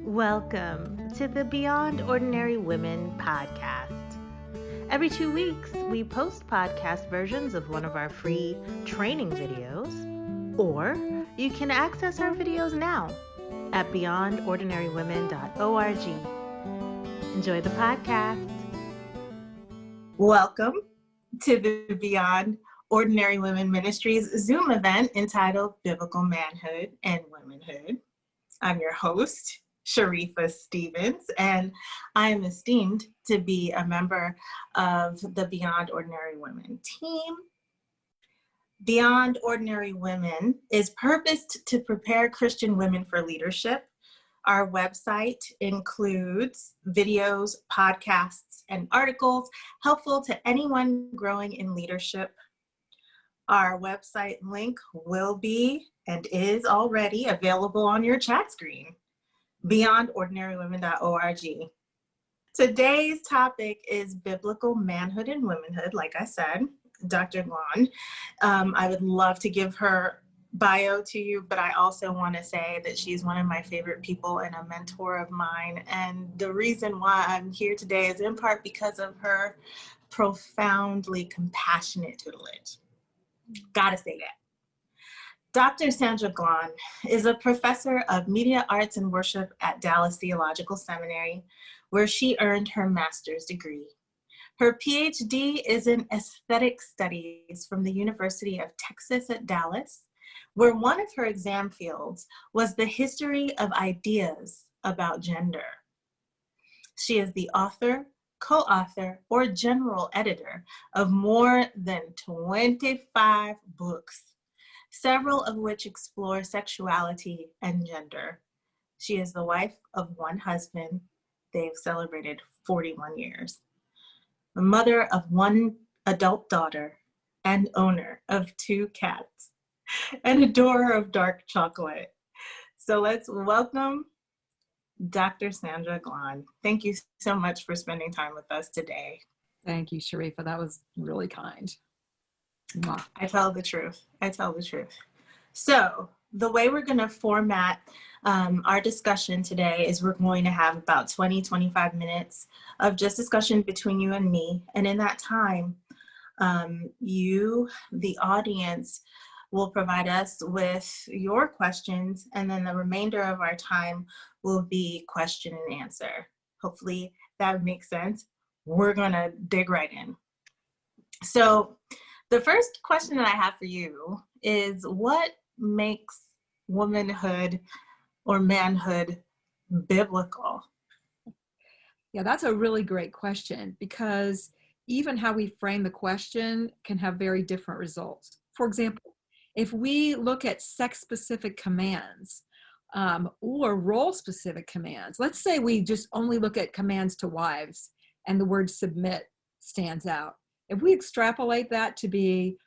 Welcome to the Beyond Ordinary Women podcast. Every 2 weeks, we post podcast versions of one of our free training videos, or you can access our videos now at beyondordinarywomen.org. Enjoy the podcast. Welcome to the Beyond Ordinary Women Ministries Zoom event entitled Biblical Manhood and Womanhood. I'm your host, Sharifa Stevens, and I am esteemed to be a member of the Beyond Ordinary Women team. Beyond Ordinary Women is purposed to prepare Christian women for leadership. Our website includes videos, podcasts, and articles helpful to anyone growing in leadership. Our website link will be and is already available on your chat screen, beyondordinarywomen.org. Today's topic is biblical manhood and womanhood. Like I said, Dr. Glahn. I would love to give her bio to you, but I also want to say that she's one of my favorite people and a mentor of mine. And the reason why I'm here today is in part because of her profoundly compassionate tutelage. Gotta say that. Dr. Sandra Glahn is a professor of media arts and worship at Dallas Theological Seminary, where she earned her master's degree. Her PhD is in aesthetic studies from the University of Texas at Dallas, where one of her exam fields was the history of ideas about gender. She is the author, co-author, or general editor of more than 25 books, several of which explore sexuality and gender. She is the wife of one husband. They've celebrated 41 years. The mother of one adult daughter and owner of 2 cats, an adorer of dark chocolate. So let's welcome Dr. Sandra Glahn. Thank you so much for spending time with us today. Thank you, Sharifa. That was really kind. Mwah. I tell the truth. So the way we're going to format our discussion today is we're going to have about 20-25 minutes of just discussion between you and me. And in that time, you, the audience, will provide us with your questions, and then the remainder of our time will be question and answer. Hopefully that makes sense. We're going to dig right in. So the first question that I have for you is, what makes womanhood or manhood biblical? Yeah, that's a really great question, because even how we frame the question can have very different results. For example, if we look at sex-specific commands or role-specific commands, let's say we just only look at commands to wives and the word submit stands out. If we extrapolate that to be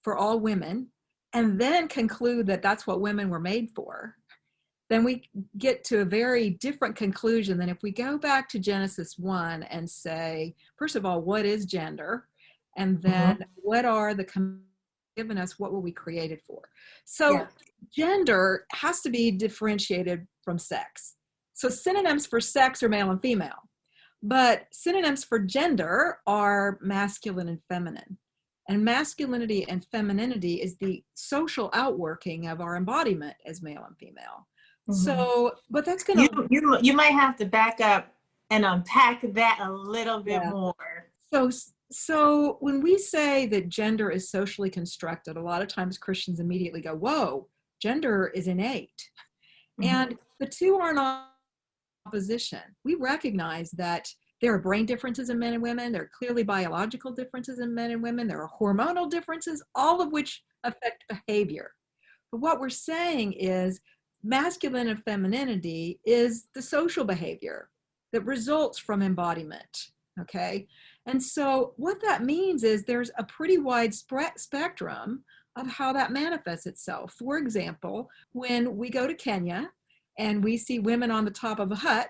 for all women and then conclude that that's what women were made for, then we get to a very different conclusion than if we go back to Genesis 1 and say, first of all, what is gender? And then what are the commands given us? What were we created for? So gender has to be differentiated from sex. So synonyms for sex are male and female, but synonyms for gender are masculine and feminine. And masculinity and femininity is the social outworking of our embodiment as male and female. So, but that's going to... You might have to back up and unpack that a little bit more. So when we say that gender is socially constructed, a lot of times Christians immediately go, whoa, gender is innate. And the two are not in opposition. We recognize that there are brain differences in men and women. There are clearly biological differences in men and women. There are hormonal differences, all of which affect behavior. But what we're saying is masculine and femininity is the social behavior that results from embodiment, okay? And so what that means is there's a pretty wide spectrum of how that manifests itself. For example, when we go to Kenya and we see women on the top of a hut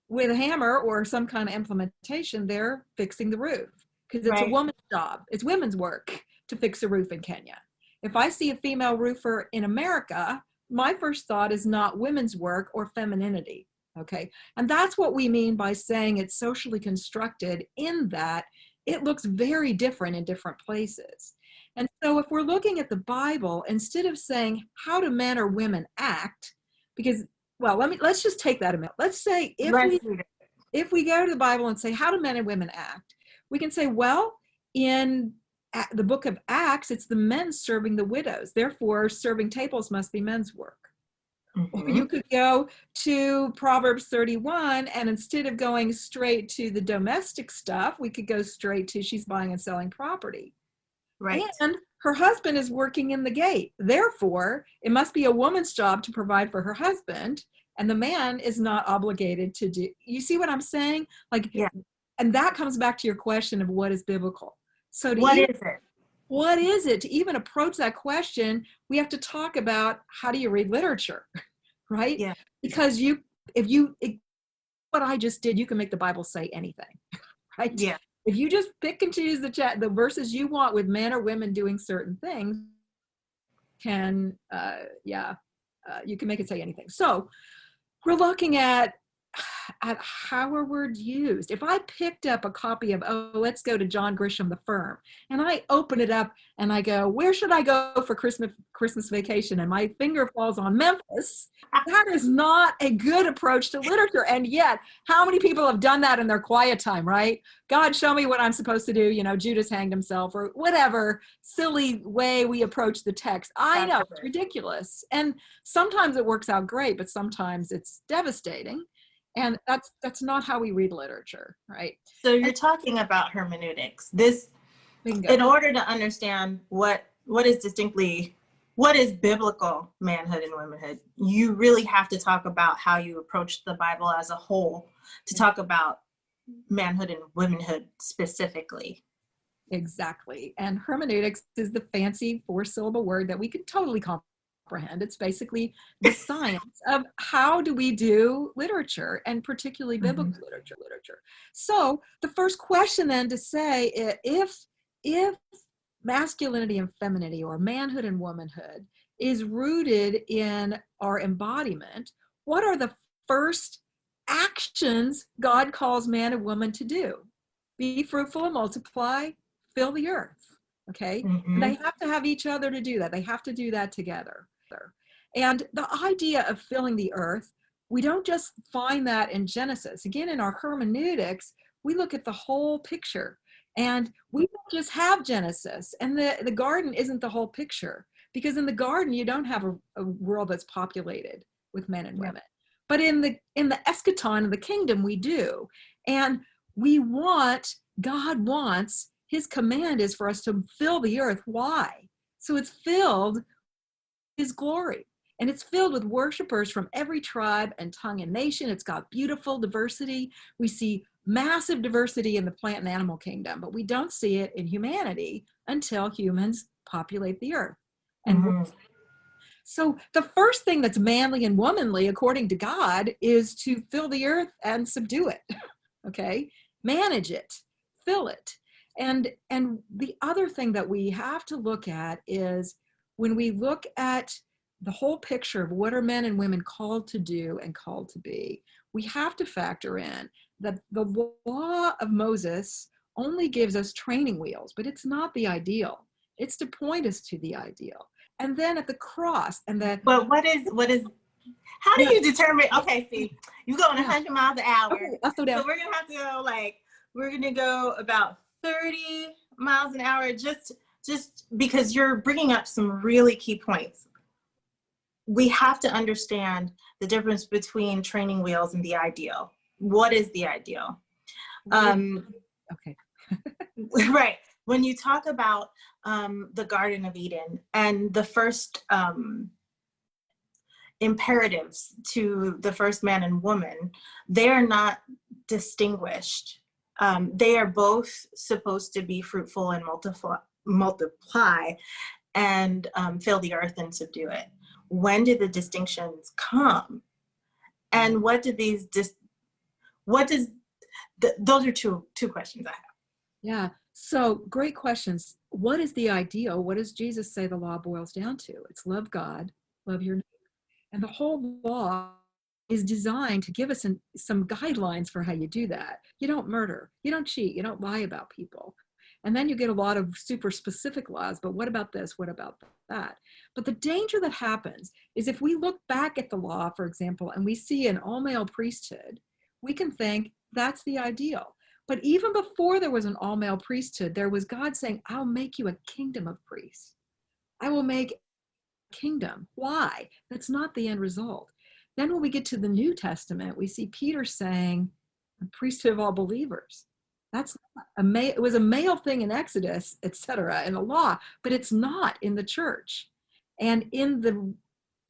with a hammer or some kind of implementation, they're fixing the roof because it's a woman's job. It's women's work to fix a roof in Kenya. If I see a female roofer in America, my first thought is not women's work or femininity. Okay. And that's what we mean by saying it's socially constructed, in that it looks very different in different places. And so if we're looking at the Bible, instead of saying, how do men or women act? Because, well, let's just take that a minute. Let's say if we go to the Bible and say, how do men and women act? We can say, well, in the book of Acts, it's the men serving the widows. Therefore, serving tables must be men's work. Or you could go to Proverbs 31, and instead of going straight to the domestic stuff, we could go straight to she's buying and selling property. Right. And her husband is working in the gate. Therefore, it must be a woman's job to provide for her husband, and the man is not obligated to do. You see what I'm saying? Like, yeah. And that comes back to your question of what is biblical. So what is it? What is it? To even approach that question, we have to talk about, how do you read literature, right? Yeah. Because what I just did, you can make the Bible say anything, right? Yeah. If you just pick and choose the verses you want with men or women doing certain things, you can make it say anything. So we're looking at how are words used. If I picked up a copy of, let's go to John Grisham, The Firm, and I open it up and I go, where should I go for Christmas vacation? And my finger falls on Memphis. That is not a good approach to literature. And yet, how many people have done that in their quiet time, right? God, show me what I'm supposed to do. Judas hanged himself, or whatever silly way we approach the text. I know, it's ridiculous. And sometimes it works out great, but sometimes it's devastating. And that's not how we read literature, right? So you're talking about hermeneutics. Bingo. In order to understand what is biblical manhood and womanhood, you really have to talk about how you approach the Bible as a whole to talk about manhood and womanhood specifically. Exactly. And hermeneutics is the fancy 4-syllable word that we can totally comprehend. It's basically the science of how do we do literature, and particularly biblical literature. So the first question then to say, if masculinity and femininity, or manhood and womanhood, is rooted in our embodiment, what are the first actions God calls man and woman to do? Be fruitful and multiply, fill the earth. Okay. And they have to have each other to do that. They have to do that together. And the idea of filling the earth, we don't just find that in Genesis. Again, in our hermeneutics, we look at the whole picture. And we don't just have Genesis. And the garden isn't the whole picture. Because in the garden, you don't have a world that's populated with men and women. But in the eschaton of the kingdom, we do. And God wants, his command is for us to fill the earth. Why? So it's filled with his glory. And it's filled with worshipers from every tribe and tongue and nation. It's got beautiful diversity. We see massive diversity in the plant and animal kingdom, but we don't see it in humanity until humans populate the earth. And so the first thing that's manly and womanly, according to God, is to fill the earth and subdue it. Okay? Manage it, fill it. And the other thing that we have to look at is, when we look at the whole picture of what are men and women called to do and called to be, we have to factor in that the law of Moses only gives us training wheels, but it's not the ideal. It's to point us to the ideal. And then at the cross, But how do you determine? Okay, see, you're going 100 miles an hour. Okay, let's go down. So we're gonna go about 30 miles an hour, just because you're bringing up some really key points. We have to understand the difference between training wheels and the ideal. What is the ideal? Okay. Right. When you talk about the Garden of Eden, and the first imperatives to the first man and woman, they are not distinguished. They are both supposed to be fruitful and multiply and fill the earth and subdue it. When did the distinctions come? And those are two questions I have. Yeah. So great questions. What is the ideal? What does Jesus say the law boils down to? It's love God, love your neighbor. And the whole law is designed to give us some guidelines for how you do that. You don't murder, you don't cheat, you don't lie about people. And then you get a lot of super specific laws, but what about this? What about that? But the danger that happens is if we look back at the law, for example, and we see an all-male priesthood, we can think that's the ideal. But even before there was an all-male priesthood, there was God saying, I'll make you a kingdom of priests. I will make a kingdom. Why? That's not the end result. Then when we get to the New Testament, we see Peter saying, a priesthood of all believers. That's it was a male thing in Exodus, etc., in the law, but it's not in the church. And in the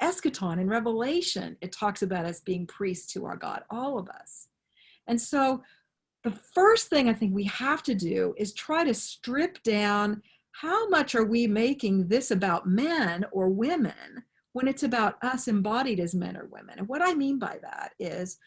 eschaton, in Revelation, it talks about us being priests to our God, all of us. And so the first thing I think we have to do is try to strip down how much are we making this about men or women when it's about us embodied as men or women. And what I mean by that is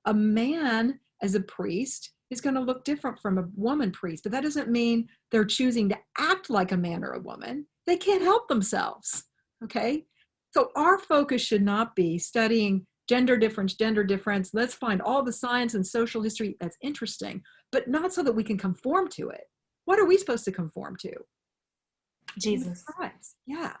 a man as a priest is going to look different from a woman priest, but that doesn't mean they're choosing to act like a man or a woman. They can't help themselves, okay? So our focus should not be studying gender difference. Let's find all the science and social history that's interesting, but not so that we can conform to it. What are we supposed to conform to? Jesus Christ. Yeah.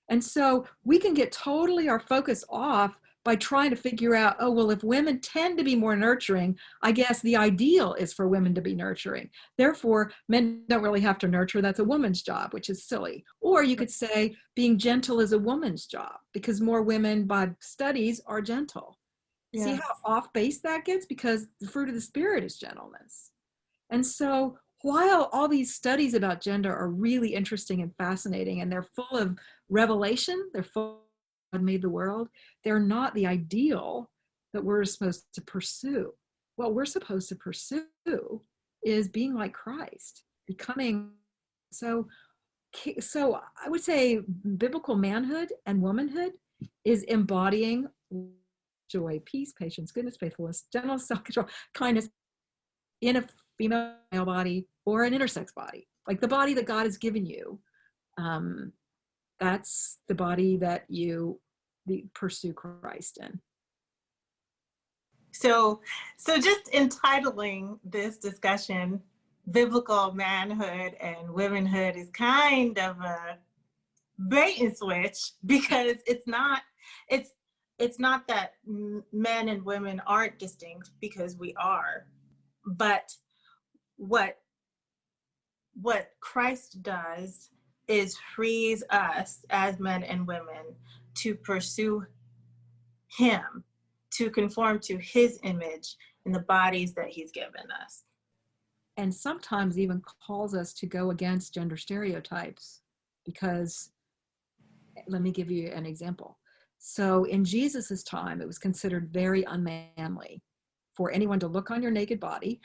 And so we can get totally our focus off by trying to figure out, oh, well, if women tend to be more nurturing, I guess the ideal is for women to be nurturing. Therefore, men don't really have to nurture. That's a woman's job, which is silly. Or you could say being gentle is a woman's job because more women by studies are gentle. Yes. See how off base that gets? Because the fruit of the Spirit is gentleness. And so while all these studies about gender are really interesting and fascinating, and they're full of revelation, they're full of God made the world, they're not the ideal that we're supposed to pursue. What we're supposed to pursue is being like Christ, becoming so I would say biblical manhood and womanhood is embodying joy, peace, patience, goodness, faithfulness, gentleness, self-control, kindness in a female body or an intersex body, like the body that God has given you. That's the body that you pursue Christ in. So just entitling this discussion, biblical manhood and womanhood, is kind of a bait and switch, because it's not that men and women aren't distinct, because we are, but what Christ does is frees us as men and women to pursue him, to conform to his image in the bodies that he's given us. And sometimes even calls us to go against gender stereotypes, because let me give you an example. So in Jesus's time, it was considered very unmanly for anyone to look on your naked body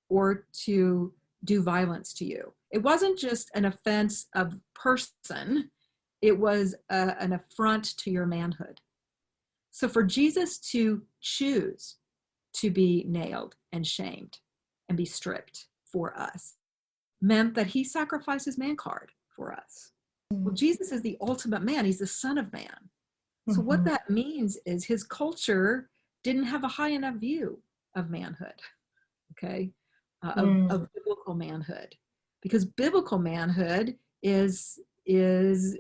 or to do violence to you. It wasn't just an offense of person, it was an affront to your manhood. So for Jesus to choose to be nailed and shamed and be stripped for us meant that he sacrificed his man card for us. Well, Jesus is the ultimate man. He's the Son of Man. So what that means is his culture didn't have a high enough view of manhood, okay, of biblical manhood, because biblical manhood is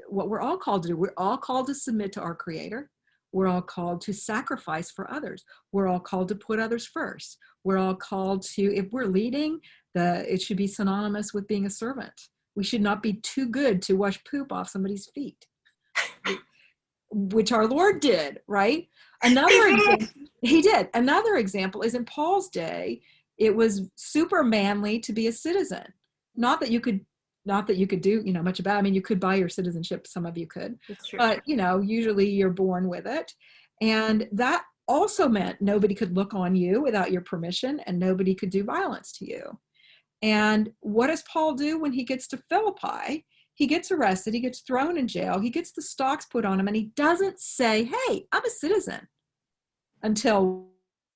what we're all called to do. We're all called to submit to our Creator. We're all called to sacrifice for others. We're all called to put others first. We're all called to, if we're leading, it should be synonymous with being a servant. We should not be too good to wash poop off somebody's feet, which our Lord did, right? He did. Another example is in Paul's day, it was super manly to be a citizen. Not that you could do, much about it. I mean, you could buy your citizenship, some of you could, but, usually you're born with it. And that also meant nobody could look on you without your permission, and nobody could do violence to you. And what does Paul do when he gets to Philippi? He gets arrested, he gets thrown in jail, he gets the stocks put on him, and he doesn't say, hey, I'm a citizen, until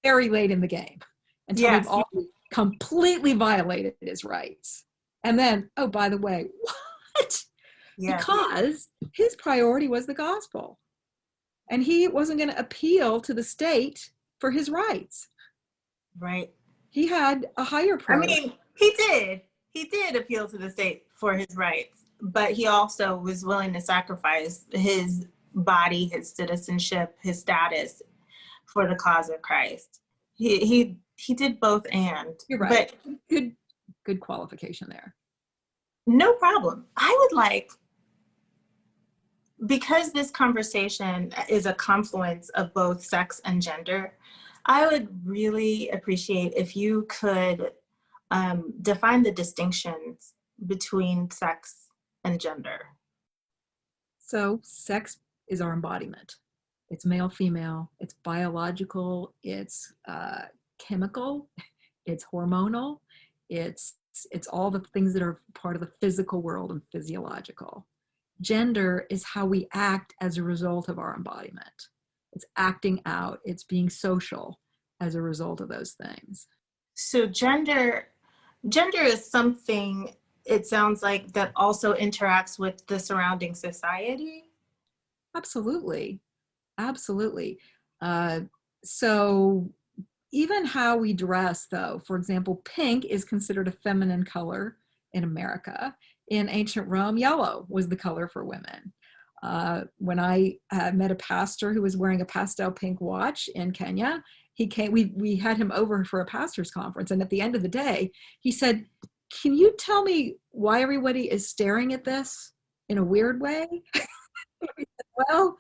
very late in the game, until we've all completely violated his rights. And then, oh, by the way, what? Yes. Because his priority was the gospel. and he wasn't going to appeal to the state for his rights. Right. He had a higher I priority. mean, he did. He did appeal to the state for his rights, but he also was willing to sacrifice his body, his citizenship, his status for the cause of Christ. He did both and. You're right. But Good qualification there. no problem. I would like, because this conversation is a confluence of both sex and gender, I would really appreciate if you could define the distinctions between sex and gender. So sex is our embodiment. It's male, female, it's biological, it's chemical, it's hormonal, it's all the things that are part of the physical world and physiological. Gender is how we act as a result of our embodiment. It's acting out, it's being social as a result of those things. So gender is something, it sounds like, that also interacts with the surrounding society. Absolutely. So even how we dress, though, for example, pink is considered a feminine color in America. In ancient Rome, yellow was the color for women. When I met a pastor who was wearing a pastel pink watch in Kenya, we had him over for a pastor's conference. And at the end of the day, he said, "Can you tell me why everybody is staring at this in a weird way?" Well,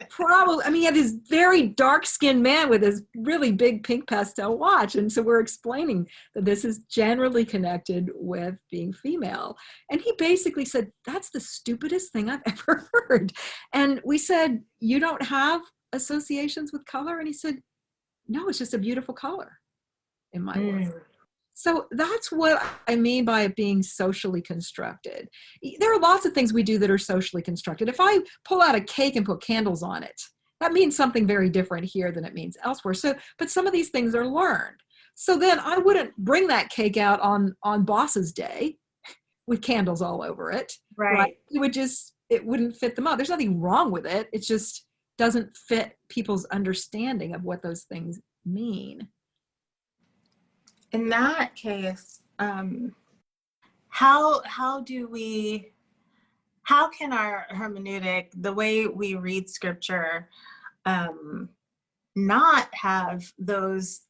probably. I mean, he had this very dark-skinned man with this really big pink pastel watch. And so we're explaining that this is generally connected with being female. And he basically said, "That's the stupidest thing I've ever heard." And we said, "You don't have associations with color?" And he said, "No, it's just a beautiful color in my world." So that's what I mean by it being socially constructed. There are lots of things we do that are socially constructed. If I pull out a cake and put candles on it, that means something very different here than it means elsewhere. So, but some of these things are learned. So then I wouldn't bring that cake out on Boss's Day with candles all over it. Right. It wouldn't fit them up. There's nothing wrong with it. It just doesn't fit people's understanding of what those things mean. In that case, how can our hermeneutic, the way we read scripture, not have those?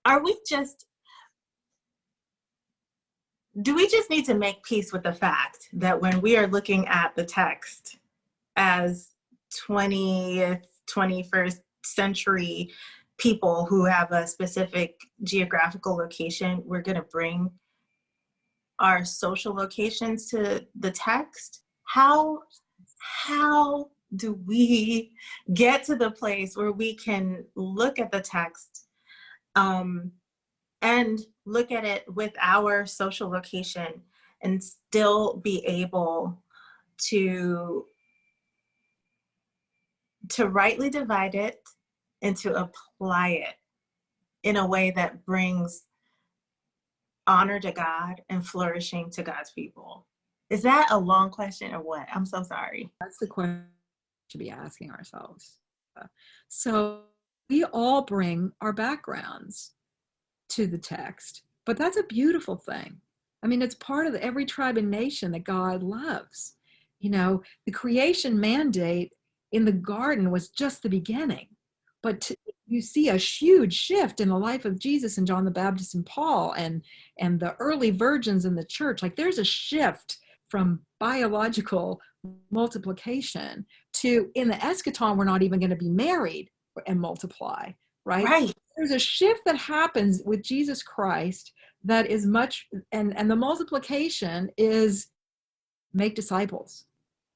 Do we just need to make peace with the fact that when we are looking at the text as 20th, 21st century people who have a specific geographical location, we're going to bring our social locations to the text? How do we get to the place where we can look at the text and look at it with our social location and still be able to rightly divide it and to apply it in a way that brings honor to God and flourishing to God's people? Is that a long question or what? I'm so sorry. That's the question we should be asking ourselves. So we all bring our backgrounds to the text, but that's a beautiful thing. I mean, it's part of every tribe and nation that God loves. You know, the creation mandate in the garden was just the beginning, but you see a huge shift in the life of Jesus and John the Baptist and Paul and the early virgins in the church. Like there's a shift from biological multiplication to, in the eschaton, we're not even going to be married and multiply, right? Right. There's a shift that happens with Jesus Christ that is much, and the multiplication is make disciples,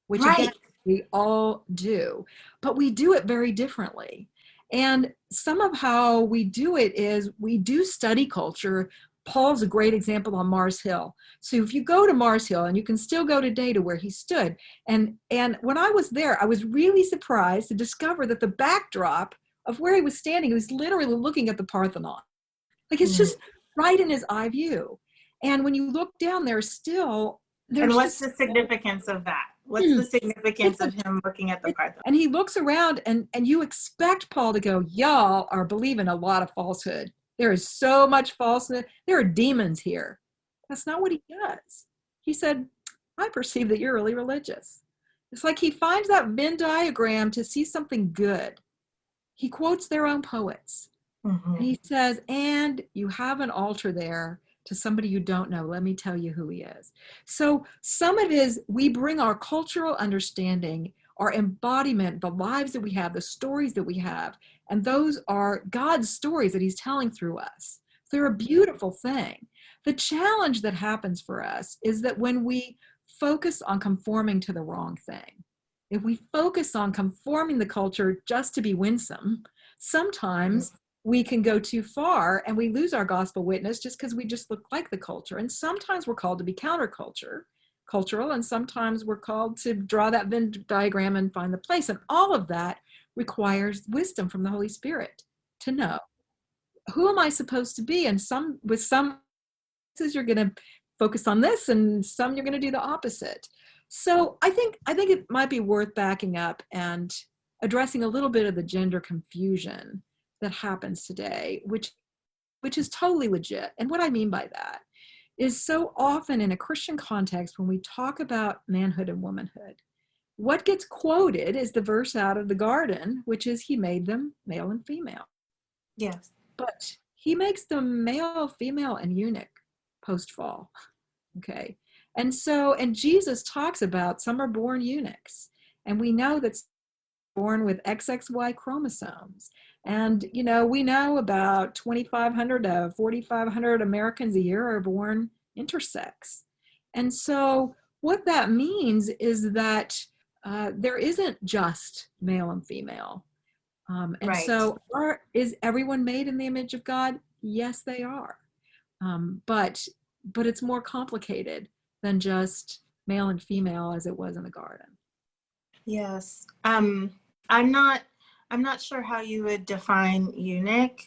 which again, we all do, but we do it very differently. And some of how we do it is we do study culture. Paul's a great example on Mars Hill. So if you go to Mars Hill, and you can still go today to where he stood, and when I was there, I was really surprised to discover that the backdrop of where he was standing, he was literally looking at the Parthenon. Like it's just right in his eye view. And when you look down there still, and what's the significance of that? What's the significance of him looking at the part that... And he looks around, and you expect Paul to go, y'all are believing a lot of falsehood. There is so much falsehood. There are demons here. That's not what he does. He said, I perceive that you're really religious. It's like he finds that Venn diagram to see something good. He quotes their own poets. Mm-hmm. And he says, and you have an altar there to somebody you don't know. Let me tell you who he is. So some of it is we bring our cultural understanding, our embodiment, the lives that we have, the stories that we have, and those are God's stories that he's telling through us. They're a beautiful thing. The challenge that happens for us is that when we focus on conforming to the wrong thing, if we focus on conforming the culture just to be winsome, sometimes we can go too far and we lose our gospel witness just because we just look like the culture. And sometimes we're called to be cultural, and sometimes we're called to draw that Venn diagram and find the place. And all of that requires wisdom from the Holy Spirit to know, who am I supposed to be? And with some you're going to focus on this, and some you're going to do the opposite. So I think it might be worth backing up and addressing a little bit of the gender confusion that happens today, which is totally legit. And what I mean by that is, so often in a Christian context, when we talk about manhood and womanhood, what gets quoted is the verse out of the garden, which is he made them male and female. Yes. But he makes them male, female, and eunuch post-fall. Okay. And Jesus talks about some are born eunuchs. And we know that born with XXY chromosomes. And, we know about 2,500 to 4,500 Americans a year are born intersex. And so what that means is that there isn't just male and female. And right. So is everyone made in the image of God? Yes, they are. But it's more complicated than just male and female as it was in the garden. Yes. I'm not sure how you would define eunuch,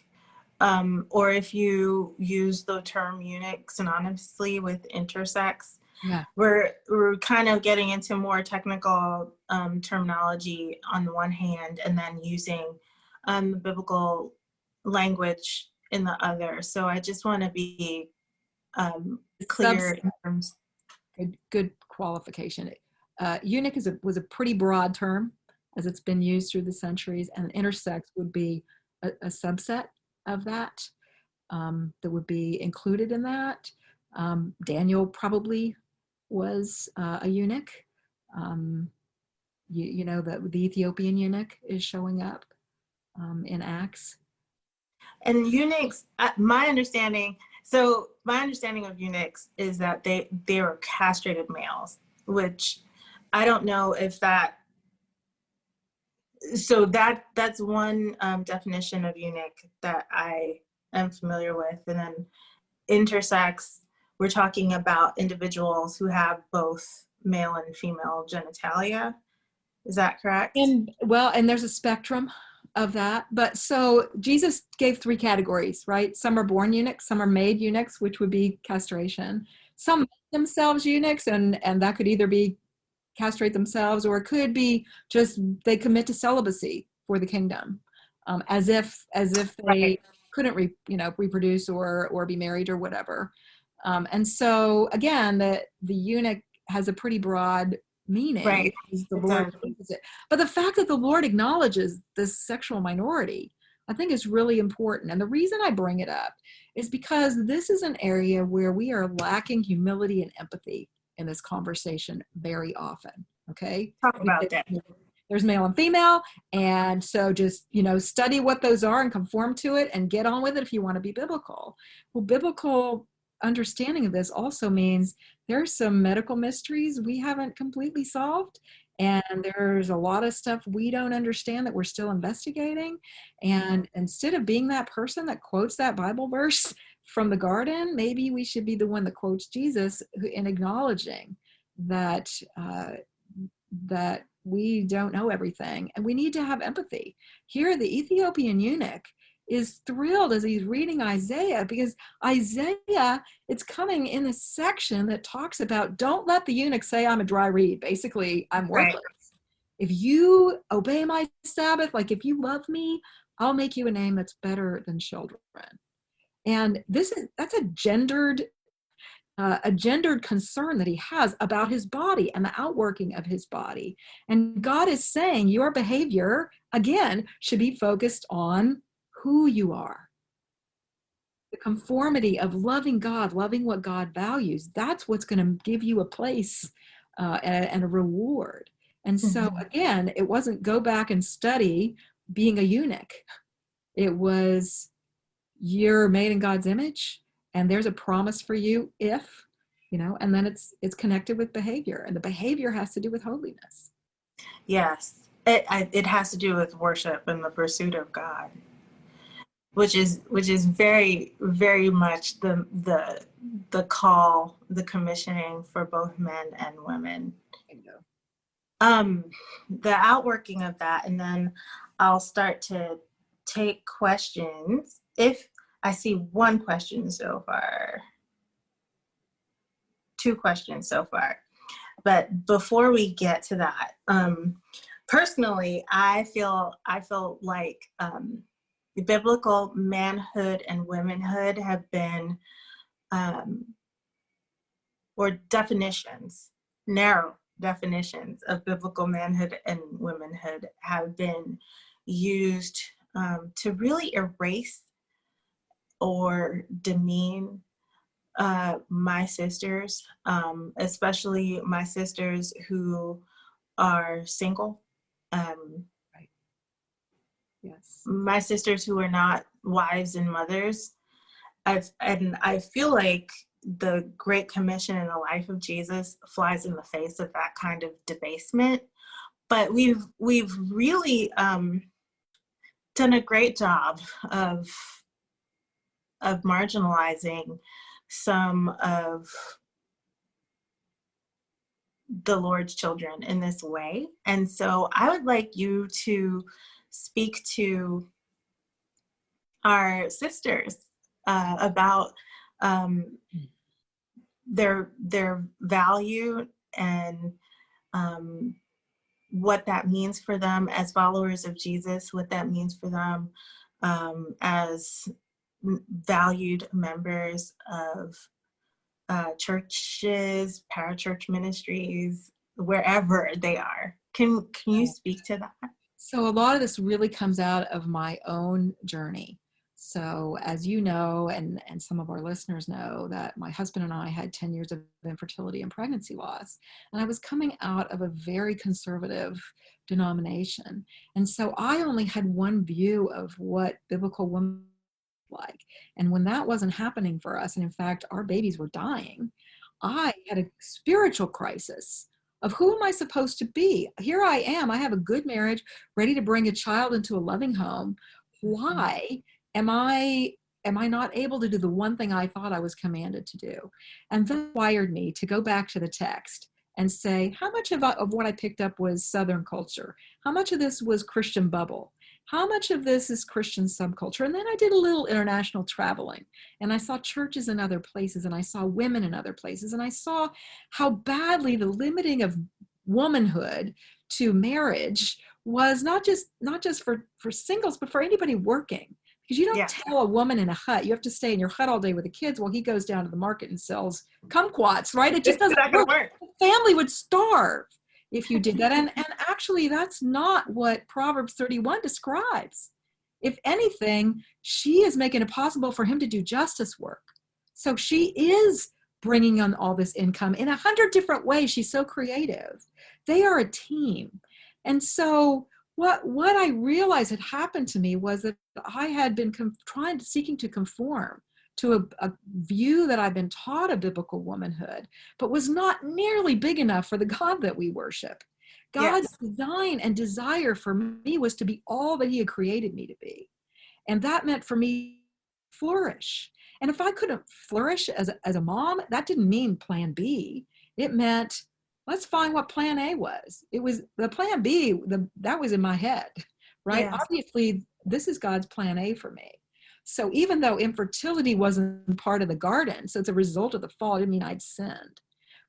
or if you use the term eunuch synonymously with intersex. Yeah. We're kind of getting into more technical terminology on the one hand, and then using the biblical language in the other. So I just want to be clear in terms. Good qualification. Eunuch was a pretty broad term as it's been used through the centuries, and intersex would be a subset of that that would be included in that. Daniel probably was a eunuch. The Ethiopian eunuch is showing up in Acts. And eunuchs, my understanding of eunuchs is that they were castrated males, which I don't know if that. So that's one definition of eunuch that I am familiar with. And then intersex, we're talking about individuals who have both male and female genitalia. Is that correct? And there's a spectrum of that. But so Jesus gave 3 categories, right? Some are born eunuchs, some are made eunuchs, which would be castration. Some make themselves eunuchs, and that could either be castrate themselves, or it could be just they commit to celibacy for the kingdom, as if they couldn't reproduce or be married or whatever. And so again, the eunuch has a pretty broad meaning. Right. The Lord uses it. But the fact that the Lord acknowledges this sexual minority, I think, is really important. And the reason I bring it up is because this is an area where we are lacking humility and empathy in this conversation very often. Okay. Talk about that. There's male and female. And so just, study what those are and conform to it and get on with it if you want to be biblical. Well, biblical understanding of this also means there's some medical mysteries we haven't completely solved. And there's a lot of stuff we don't understand that we're still investigating. And instead of being that person that quotes that Bible verse from the garden, maybe we should be the one that quotes Jesus in acknowledging that we don't know everything, and we need to have empathy. Here, the Ethiopian eunuch is thrilled as he's reading Isaiah, because Isaiah, it's coming in a section that talks about, don't let the eunuch say I'm a dry reed. Basically, I'm Right. worthless. If you obey my Sabbath, like if you love me, I'll make you a name that's better than children. And that's a gendered concern that he has about his body and the outworking of his body. And God is saying your behavior, again, should be focused on who you are. The conformity of loving God, loving what God values, that's what's going to give you a place and a reward. And so, again, it wasn't go back and study being a eunuch. It was, you're made in God's image, and there's a promise for you if, and then it's connected with behavior, and the behavior has to do with holiness. Yes. It has to do with worship and the pursuit of God, which is very, very much the call, the commissioning for both men and women. The outworking of that, and then I'll start to take questions. If I see one question so far, two questions so far, but before we get to that, personally, I feel like the biblical manhood and womanhood have been, or definitions, narrow definitions of biblical manhood and womanhood have been used to really erase or demean my sisters, especially my sisters who are single. Right. Yes. My sisters who are not wives and mothers. And I feel like the Great Commission in the life of Jesus flies in the face of that kind of debasement. But we've really done a great job of marginalizing some of the Lord's children in this way. And so I would like you to speak to our sisters about their value and what that means for them as followers of Jesus, what that means for them as valued members of churches, parachurch ministries, wherever they are. Can you speak to that? So a lot of this really comes out of my own journey. So as you know, and some of our listeners know, that my husband and I had 10 years of infertility and pregnancy loss. And I was coming out of a very conservative denomination. And so I only had one view of what biblical women like. And when that wasn't happening for us, and in fact, our babies were dying, I had a spiritual crisis of who am I supposed to be? Here I am. I have a good marriage, ready to bring a child into a loving home. Why am I not able to do the one thing I thought I was commanded to do? And that wired me to go back to the text and say, how much of what I picked up was Southern culture? How much of this was Christian bubble? How much of this is Christian subculture? And then I did a little international traveling, and I saw churches in other places, and I saw women in other places, and I saw how badly the limiting of womanhood to marriage was not just for singles, but for anybody working. Because you don't tell a woman in a hut, you have to stay in your hut all day with the kids while he goes down to the market and sells kumquats, right? It just doesn't work. The family would starve if you did that. And actually, that's not what Proverbs 31 describes. If anything, she is making it possible for him to do justice work. So she is bringing on all this income in 100 different ways. She's so creative. They are a team. And so what I realized had happened to me was that I had been seeking to conform to a view that I've been taught of biblical womanhood, but was not nearly big enough for the God that we worship. God's design and desire for me was to be all that he had created me to be. And that meant for me to flourish. And if I couldn't flourish as a mom, that didn't mean plan B. It meant, let's find what plan A was. It was the plan B, that was in my head, right? Yes. Obviously, this is God's plan A for me. So even though infertility wasn't part of the garden, so it's a result of the fall, it didn't mean I'd sinned.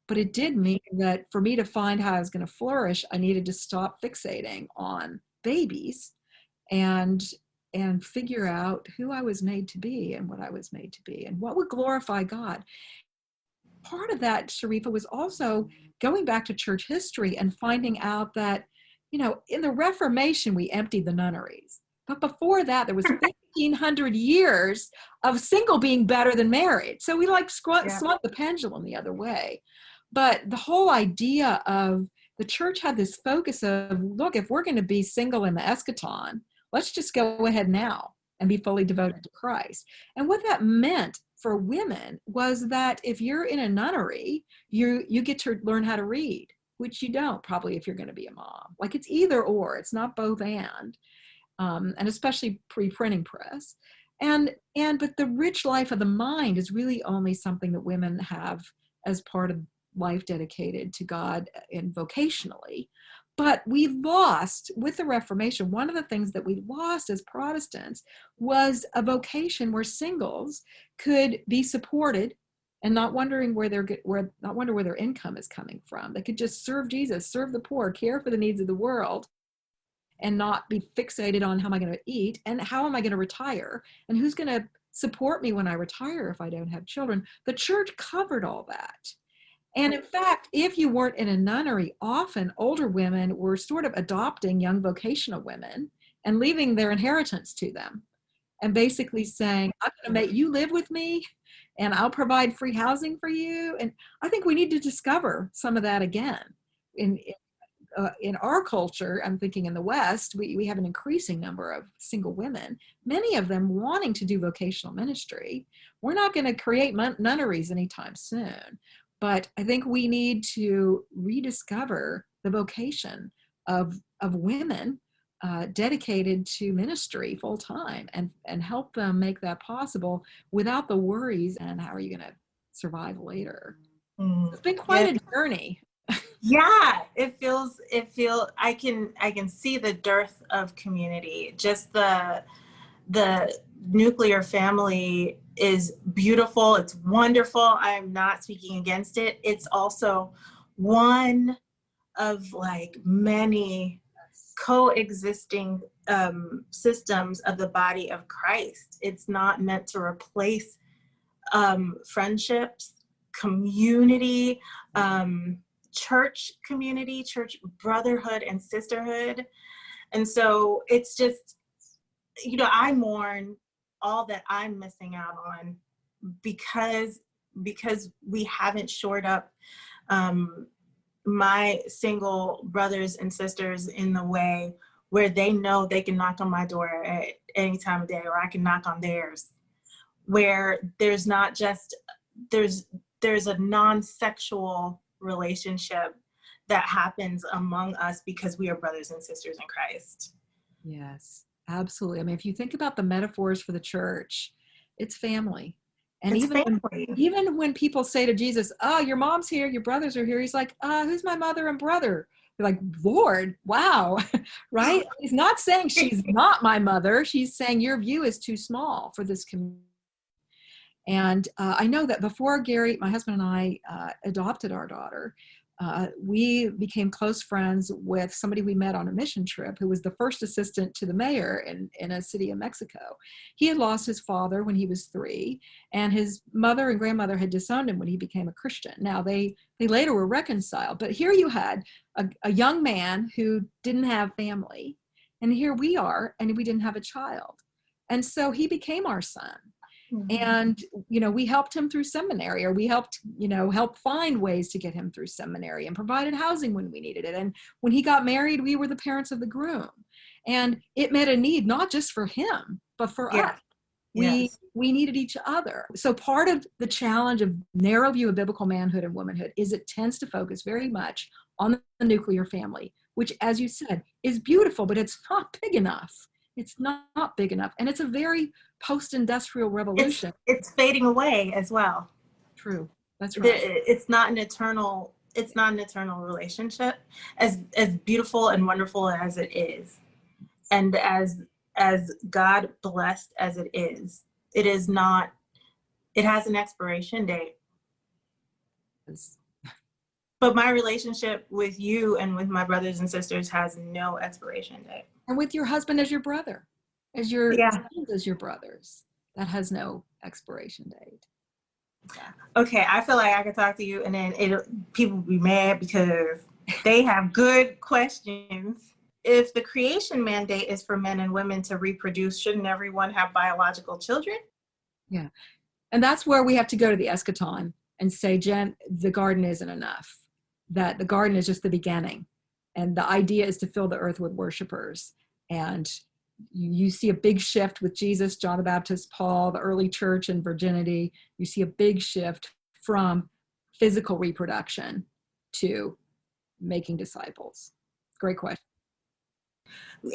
But it did mean that for me to find how I was going to flourish, I needed to stop fixating on babies and figure out who I was made to be and what I was made to be and what would glorify God. Part of that, Sharifa, was also going back to church history and finding out that, in the Reformation, we emptied the nunneries. But before that, there was 1,500 years of single being better than married. So we swung the pendulum the other way. But the whole idea of the church had this focus of, look, if we're going to be single in the eschaton, let's just go ahead now and be fully devoted to Christ. And what that meant for women was that if you're in a nunnery, you get to learn how to read, which you don't probably if you're going to be a mom. Like, it's either or, it's not both and especially pre-printing press. But the rich life of the mind is really only something that women have as part of life dedicated to God and vocationally. But we lost, with the Reformation, one of the things that we lost as Protestants was a vocation where singles could be supported and not wonder where their income is coming from. They could just serve Jesus, serve the poor, care for the needs of the world, and not be fixated on how am I going to eat and how am I going to retire and who's going to support me when I retire if I don't have children. The church covered all that. And in fact, if you weren't in a nunnery, often older women were sort of adopting young vocational women and leaving their inheritance to them and basically saying, I'm going to make you live with me and I'll provide free housing for you. And I think we need to discover some of that again. In our culture, I'm thinking in the West, we have an increasing number of single women, many of them wanting to do vocational ministry. We're not going to create nunneries anytime soon. But I think we need to rediscover the vocation of women dedicated to ministry full time and help them make that possible without the worries and how are you going to survive later. It's been quite a journey. Yeah, it feels I can see the dearth of community. Just the nuclear family is beautiful. It's wonderful. I'm not speaking against it. It's also one of many coexisting systems of the body of Christ. It's not meant to replace friendships, community, church community, church brotherhood and sisterhood. And so it's just, I mourn all that I'm missing out on because we haven't shored up my single brothers and sisters in the way where they know they can knock on my door at any time of day, or I can knock on theirs, where there's not just, there's a non-sexual relationship that happens among us because we are brothers and sisters in Christ. Yes. Absolutely. I mean, if you think about the metaphors for the church, it's family. And it's even when people say to Jesus, oh, your mom's here, your brothers are here, he's like, who's my mother and brother? They're like, Lord, wow, right? He's not saying she's not my mother. She's saying your view is too small for this community. And I know that before Gary, my husband and I adopted our daughter, we became close friends with somebody we met on a mission trip who was the first assistant to the mayor in a city in Mexico. He had lost his father when he was 3, and his mother and grandmother had disowned him when he became a Christian. Now, they later were reconciled, but here you had a young man who didn't have family, and here we are, and we didn't have a child. And so he became our son. And, we helped him through seminary, or we helped find ways to get him through seminary and provided housing when we needed it. And when he got married, we were the parents of the groom. And it met a need, not just for him, but for us. We needed each other. So part of the challenge of narrow view of biblical manhood and womanhood is it tends to focus very much on the nuclear family, which, as you said, is beautiful, but it's not big enough. It's not big enough. And it's a very post-industrial revolution. It's fading away as well. True. That's right. It's not an eternal relationship, as beautiful and wonderful as it is. And as as God blessed as it is not, it has an expiration date. But my relationship with you and with my brothers and sisters has no expiration date. And with your husband as your brother, as your Yeah. sons as your brothers, that has no expiration date. Okay, I feel like I could talk to you and then people will be mad because they have good questions. If the creation mandate is for men and women to reproduce, shouldn't everyone have biological children? Yeah. And that's where we have to go to the eschaton and say, Jen, the garden isn't enough. That the garden is just the beginning. And the idea is to fill the earth with worshipers. And you see a big shift with Jesus, John the Baptist, Paul, the early church, and virginity. You see a big shift from physical reproduction to making disciples. Great question.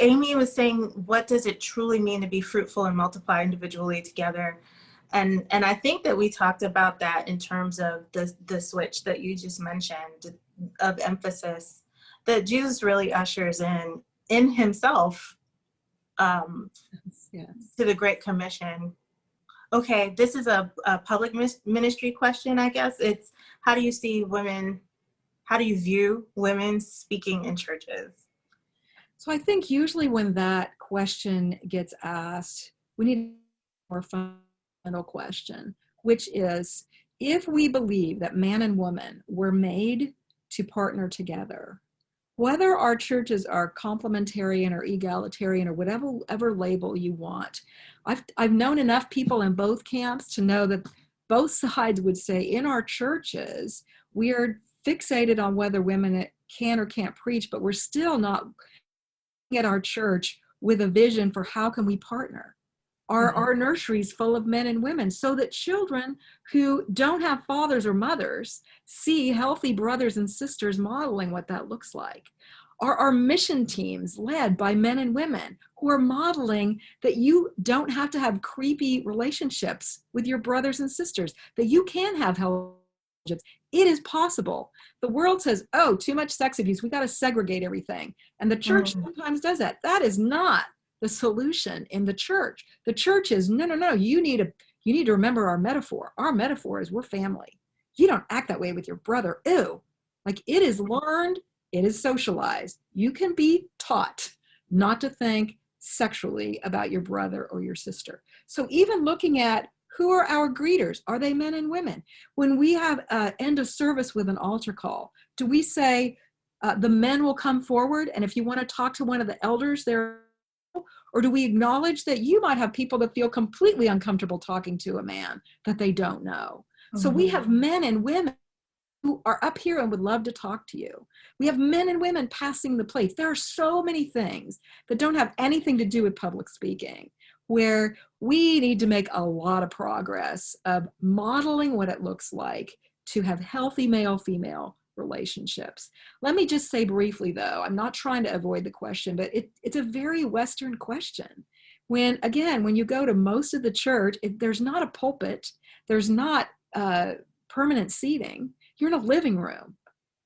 Amy was saying, what does it truly mean to be fruitful and multiply individually together? And I think that we talked about that in terms of the switch that you just mentioned of emphasis that Jesus really ushers in himself Yes. to the Great Commission. Okay, this is a public ministry question, I guess. It's, how do you view women speaking in churches? So I think usually when that question gets asked, we need a more fundamental question, which is, if we believe that man and woman were made to partner together, whether our churches are complementarian or egalitarian or whatever label you want, I've known enough people in both camps to know that both sides would say in our churches, we are fixated on whether women can or can't preach, but we're still not at our church with a vision for how can we partner. Our nurseries full of men and women so that children who don't have fathers or mothers see healthy brothers and sisters modeling what that looks like. Our mission teams led by men and women who are modeling that you don't have to have creepy relationships with your brothers and sisters, that you can have healthy relationships. It is possible. The world says, oh, too much sex abuse, we got to segregate everything. And the church sometimes does that. That is not the solution in the church. The church is, no, you need to remember our metaphor. Our metaphor is we're family. You don't act that way with your brother. Ew. Like, it is learned, it is socialized. You can be taught not to think sexually about your brother or your sister. So even looking at who are our greeters, are they men and women? When we have end of service with an altar call, do we say the men will come forward, and if you want to talk to one of the elders, they're, or do we acknowledge that you might have people that feel completely uncomfortable talking to a man that they don't know? So we have men and women who are up here and would love to talk to you. We have men and women passing the plates. There are so many things that don't have anything to do with public speaking, where we need to make a lot of progress of modeling what it looks like to have healthy male-female relationships. Let me just say briefly, though, I'm not trying to avoid the question, but it's a very Western question. When you go to most of the church, there's not a pulpit, there's not permanent seating. You're in a living room.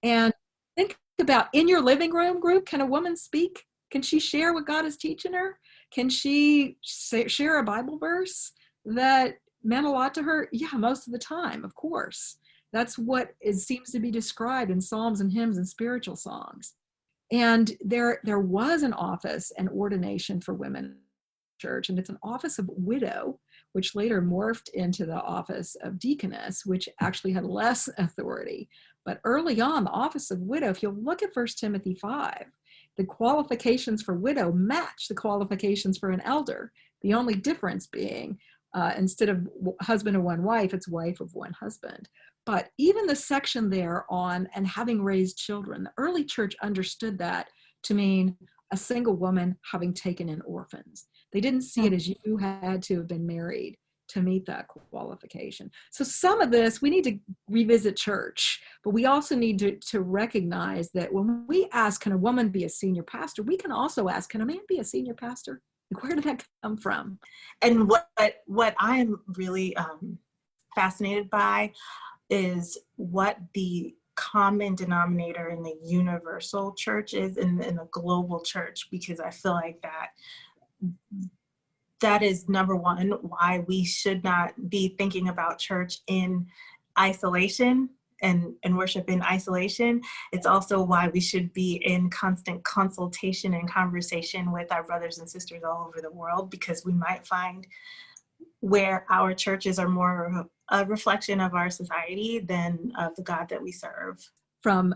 And think about, in your living room group, can a woman speak? Can she share what God is teaching her? Can she share a Bible verse that meant a lot to her? Yeah, most of the time, of course. That's what seems to be described in psalms and hymns and spiritual songs. And there was an office and ordination for women in the church, and it's an office of widow, which later morphed into the office of deaconess, which actually had less authority. But early on, the office of widow, if you look at 1 Timothy 5, the qualifications for widow match the qualifications for an elder. The only difference being instead of husband of one wife, it's wife of one husband. But even the section there on and having raised children, the early church understood that to mean a single woman having taken in orphans. They didn't see it as you had to have been married to meet that qualification. So some of this, we need to revisit church, but we also need to recognize that when we ask, can a woman be a senior pastor, we can also ask, can a man be a senior pastor? Where did that come from? And what I'm really fascinated by is what the common denominator in the universal church is in the global church, because I feel like that that is number one, why we should not be thinking about church in isolation and worship in isolation. It's also why we should be in constant consultation and conversation with our brothers and sisters all over the world, because we might find where our churches are more a reflection of our society than of the God that we serve. From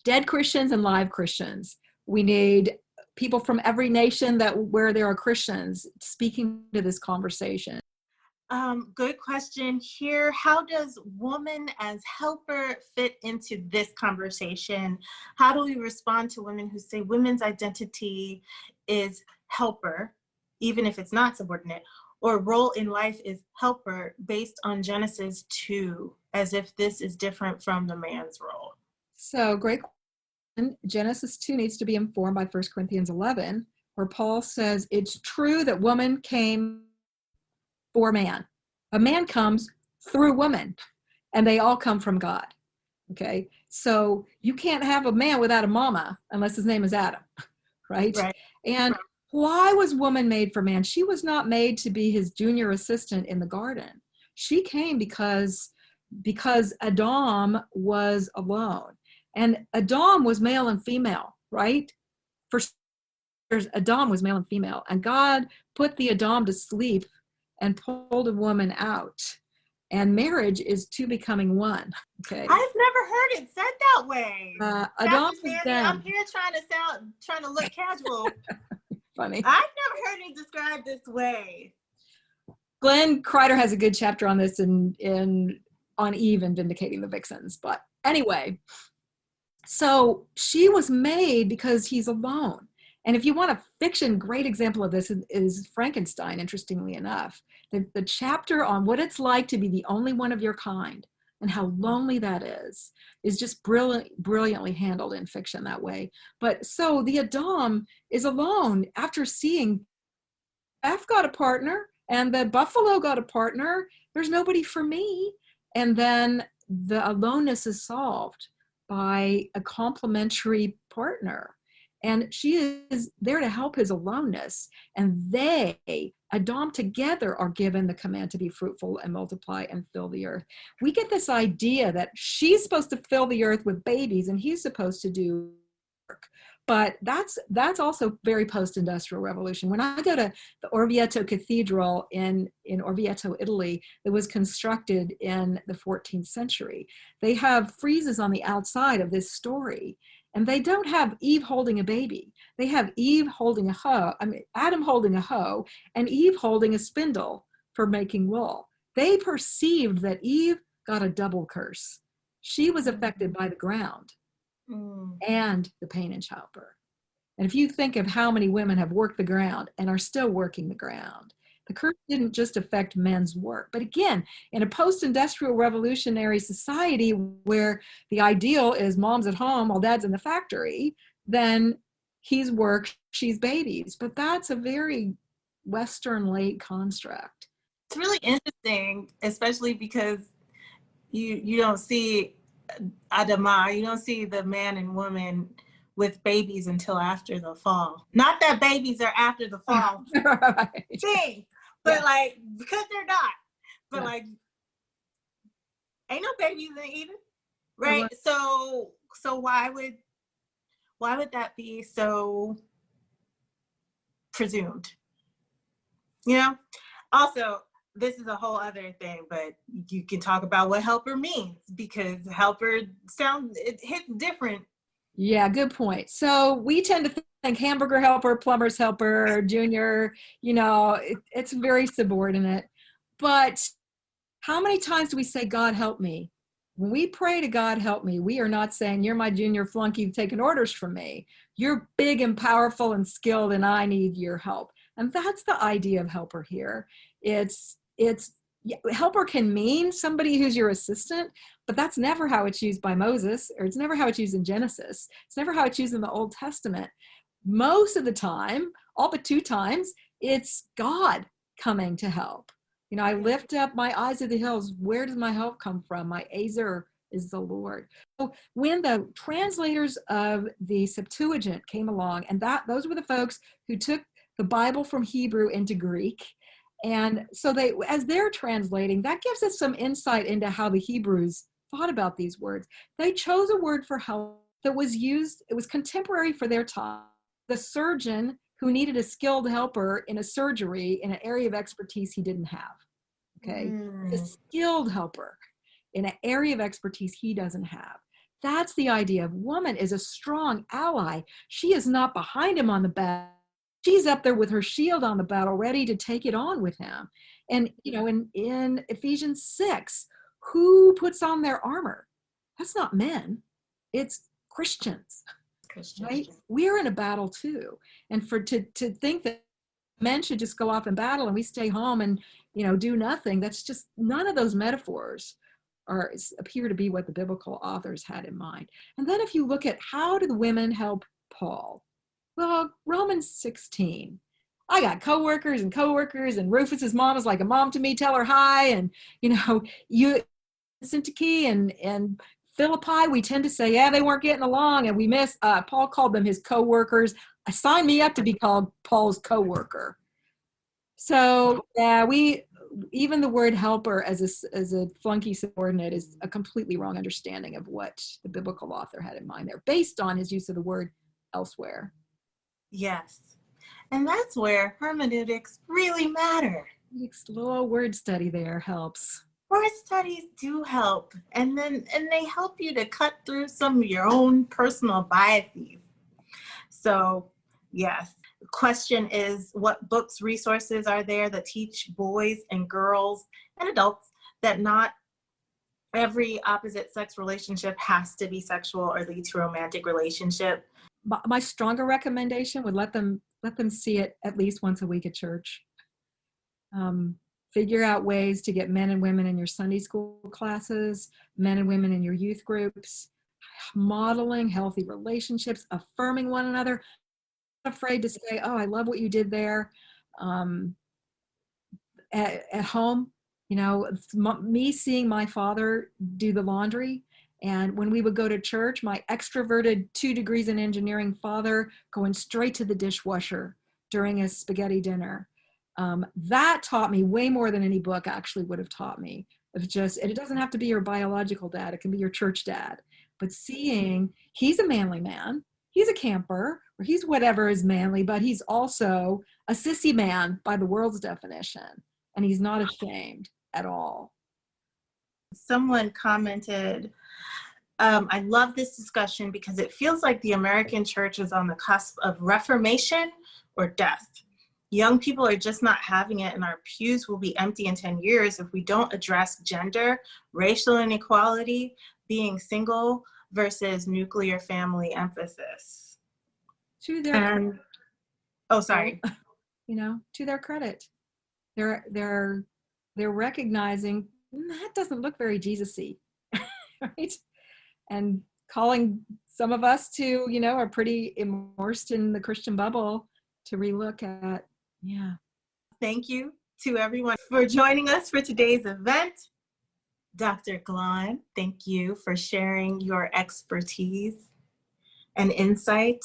dead Christians and live Christians. We need people from every nation where there are Christians speaking to this conversation. Good question here. How does woman as helper fit into this conversation? How do we respond to women who say women's identity is helper, even if it's not subordinate, or role in life is helper based on Genesis 2, as if this is different from the man's role? So great question. Genesis 2 needs to be informed by 1 Corinthians 11, where Paul says it's true that woman came for man. A man comes through woman, and they all come from God. Okay, so you can't have a man without a mama unless his name is Adam, right? And why was woman made for man? She was not made to be his junior assistant in the garden. She came because Adam was alone. And Adam was male and female, right? For Adam was male and female. And God put the Adam to sleep and pulled a woman out. And marriage is two becoming one. Okay. I've never heard it said that way. Adam is Sandy, them. I'm here trying to look casual. Funny. I've never heard it described this way. Glenn Kreider has a good chapter on this on Eve and Vindicating the Vixens. But anyway, so she was made because he's alone. And if you want a fiction, great example of this is Frankenstein, interestingly enough. The chapter on what it's like to be the only one of your kind and how lonely that is just brilliantly handled in fiction that way. But so the Adam is alone after seeing F got a partner and the buffalo got a partner. There's nobody for me. And then the aloneness is solved by a complementary partner. And she is there to help his aloneness. And they, Adam together, are given the command to be fruitful and multiply and fill the earth. We get this idea that she's supposed to fill the earth with babies and he's supposed to do work. But that's also very post-industrial revolution. When I go to the Orvieto Cathedral in Orvieto, Italy, that was constructed in the 14th century, they have friezes on the outside of this story. And they don't have Eve holding a baby. They have Eve holding a hoe, Adam holding a hoe, and Eve holding a spindle for making wool. They perceived that Eve got a double curse. She was affected by the ground and the pain in childbirth. And if you think of how many women have worked the ground and are still working the ground, the curse didn't just affect men's work. But again, in a post-industrial revolutionary society where the ideal is mom's at home while dad's in the factory, then he's work, she's babies. But that's a very Western late construct. It's really interesting, especially because you don't see Adama, you don't see the man and woman with babies until after the fall. Not that babies are after the fall Right. thing, but like, because they're not. But like, ain't no babies in Eden, right? So why would that be so presumed? You know? Also, this is a whole other thing, but you can talk about what helper means, because helper it hits different. Yeah, good point. So we tend to think hamburger helper, plumber's helper, junior, it's very subordinate. But how many times do we say, God help me? When we pray to God help me, we are not saying, you're my junior flunky taking orders from me. You're big and powerful and skilled and I need your help. And that's the idea of helper here. Helper can mean somebody who's your assistant, but that's never how it's used by Moses, or it's never how it's used in Genesis. It's never how it's used in the Old Testament. Most of the time, all but 2 times, it's God coming to help. I lift up my eyes to the hills. Where does my help come from? My Azer is the Lord. So when the translators of the Septuagint came along, and those were the folks who took the Bible from Hebrew into Greek. And so as they're translating, that gives us some insight into how the Hebrews thought about these words. They chose a word for help that was used, it was contemporary for their time. The surgeon who needed a skilled helper in a surgery in an area of expertise he didn't have. Okay. The skilled helper in an area of expertise he doesn't have. That's the idea of woman is a strong ally. She is not behind him on the battle. She's up there with her shield on the battle, ready to take it on with him. And, in Ephesians 6, who puts on their armor? That's not men. It's Christians. Right? We're in a battle too. And to think that men should just go off in battle and we stay home and, do nothing, that's just, none of those metaphors appear to be what the biblical authors had in mind. And then if you look at how do the women help Paul? Well, Romans 16. I got coworkers, and Rufus's mom is like a mom to me, tell her hi. And, you, Syntyche and Philippi, we tend to say, yeah, they weren't getting along, and we Paul called them his co-workers. Sign me up to be called Paul's co-worker. So yeah, even the word helper as a flunky subordinate is a completely wrong understanding of what the biblical author had in mind there, based on his use of the word elsewhere. Yes, and that's where hermeneutics really matter. A little word study there helps. Word studies do help, and they help you to cut through some of your own personal biases. So, yes. The question is, what books, resources are there that teach boys and girls and adults that not every opposite sex relationship has to be sexual or lead to a romantic relationship? My stronger recommendation would let them see it at least once a week at church. Figure out ways to get men and women in your Sunday school classes, men and women in your youth groups, modeling healthy relationships, affirming one another. Not afraid to say, oh, I love what you did there. At home, me seeing my father do the laundry, and when we would go to church, my extroverted 2 degrees in engineering father going straight to the dishwasher during a spaghetti dinner. That taught me way more than any book actually would have taught me. It doesn't have to be your biological dad. It can be your church dad. But seeing he's a manly man, he's a camper, or he's whatever is manly, but he's also a sissy man by the world's definition. And he's not ashamed at all. Someone commented, I love this discussion because it feels like the American church is on the cusp of reformation or death. Young people are just not having it, and our pews will be empty in 10 years if we don't address gender, racial inequality, being single versus nuclear family emphasis. To their to their credit, they're recognizing that doesn't look very Jesus-y, right? And calling some of us to, are pretty immersed in the Christian bubble to relook at. Yeah. Thank you to everyone for joining us for today's event. Dr. Glahn, thank you for sharing your expertise and insight.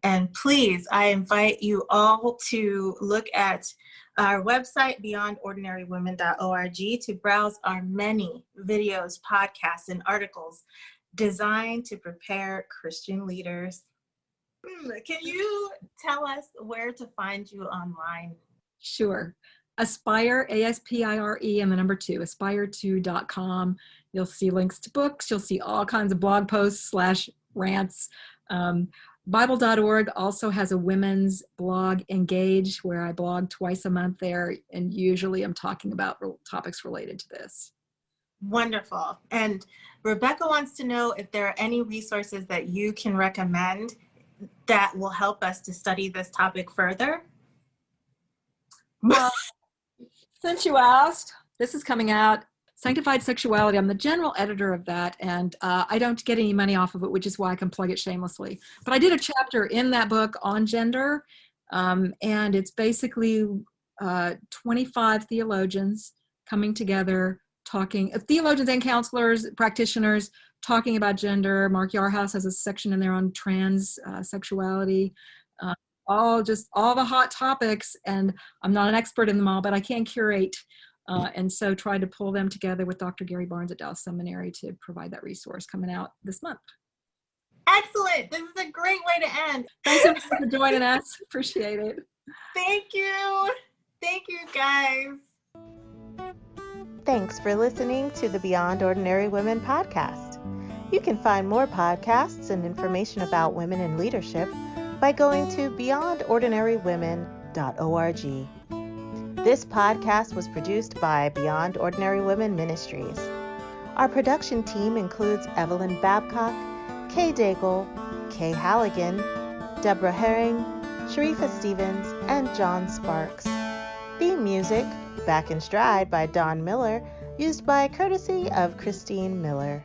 And please, I invite you all to look at our website, beyondordinarywomen.org, to browse our many videos, podcasts, and articles designed to prepare Christian leaders. Can you tell us where to find you online? Sure. Aspire, ASPIRE, and the number 2, aspire2.com. You'll see links to books. You'll see all kinds of blog posts / rants. Bible.org also has a women's blog, Engage, where I blog twice a month there. And usually I'm talking about topics related to this. Wonderful. And Rebecca wants to know if there are any resources that you can recommend that will help us to study this topic further. Since you asked, this is coming out, Sanctified Sexuality. I'm the general editor of that, and I don't get any money off of it, which is why I can plug it shamelessly. But I did a chapter in that book on gender, and it's basically 25 theologians coming together, talking, theologians and counselors, practitioners, talking about gender. Mark Yarhouse has a section in there on trans sexuality. all the hot topics, and I'm not an expert in them all, but I can curate. And so try to pull them together with Dr. Gary Barnes at Dallas Seminary to provide that resource coming out this month. Excellent. This is a great way to end. Thanks so much for joining us. Appreciate it. Thank you. Thank you, guys. Thanks for listening to the Beyond Ordinary Women podcast. You can find more podcasts and information about women in leadership by going to beyondordinarywomen.org. This podcast was produced by Beyond Ordinary Women Ministries. Our production team includes Evelyn Babcock, Kay Daigle, Kay Halligan, Deborah Herring, Sharifa Stevens, and John Sparks. Theme music, Back in Stride by Don Miller, used by courtesy of Christine Miller.